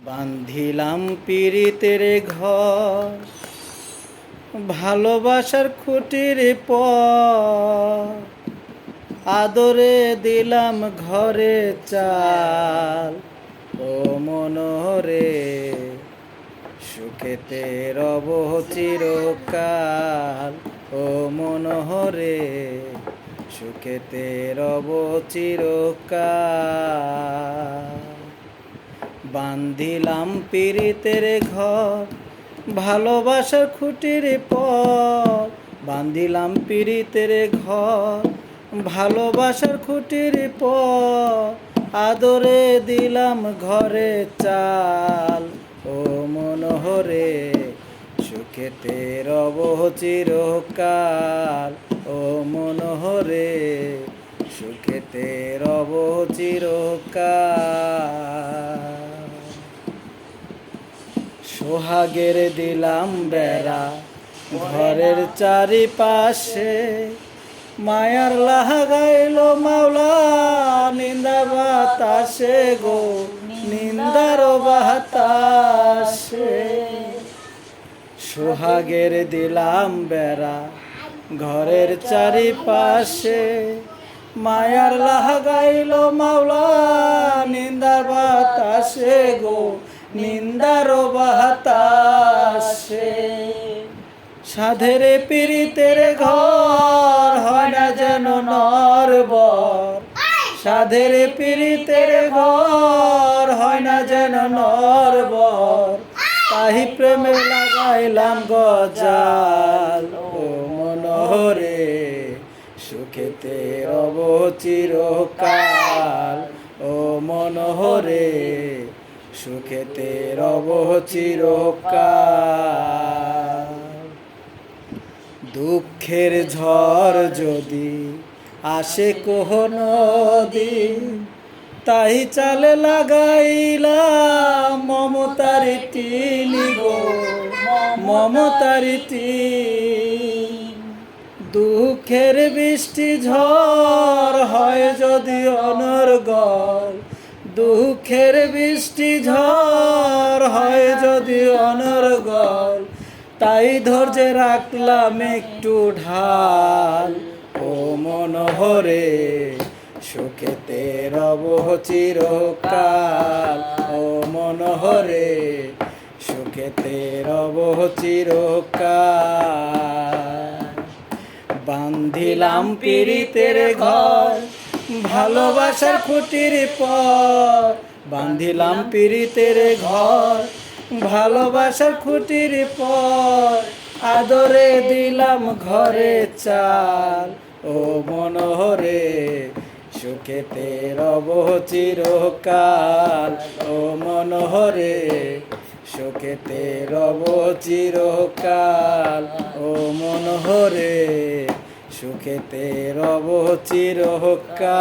বান্ধিলাম পিরিতের ঘর, ভালোবাসার খুঁটির পর আদরে দিলাম ঘরে চাল। ও মনোরে সুখেতে রব চিরকাল। ও মনোরে সুখেতে রব চিরকাল। বান্ধিলাম পিরিতের ঘর, ভালোবাসার খুঁটির পর বান্ধিলাম পিরিতের ঘর, ভালোবাসার খুঁটির পর আদরে দিলাম ঘরে চাল। ও মনোহরে সুখেতে রব চিরকাল। ও মনোহরে সুখেতে রব চিরকাল। সোহাগের দিলাম বেড়া ঘরের চারিপাশে, মায়ার লাগাইল মাওলা নিন্দা বাতাসে গো, নিন্দার বাতাসে। সোহাগের দিলাম বেড়া ঘরের চারিপাশে, মায়ার লাগাইল মাওলা নিন্দা বাতাসে গো, নিন্দার বাতাসে। সাধের পিরিতের ঘর হয় না যেন নরবর, সাধের পিরিতের ঘর হয় না যেন নরবর, তাহি প্রেমে লাগাইলাম গজাল। ও মনোহরে সুখেতে রব চিরকাল। ও মনোহরে সুখেতে রব চিরকাল। দুঃখের ঝড় যদি আসে কোনো দিন, তাই চালে লাগাইলাম মমতার টিনি গো, মমতার টিন। দুঃখের বৃষ্টি ঝড় হয় যদি অনর্গল, দুঃখের বৃষ্টি ঝড় হয় যদি অনর্গল, তাই ধৈর্যে রাখলাম একটু ঢাল। ও মনোহরে সুখেতে রব চিরকাল। ও মনোহরে সুখেতে রব চিরকাল। বান্ধিলাম পিরিতের ঘর, ভালোবাসার খুঁটির পর বান্ধিলাম পিরিতের ঘর, ভালোবাসার খুঁটির পর আদরে দিলাম ঘরে চাল। ও মনোহরে সুখেতে রব চিরকাল। ও মনোহরে সুখেতে রব চিরকাল। ও মনোহরে সুখেতে রব চিরকাল।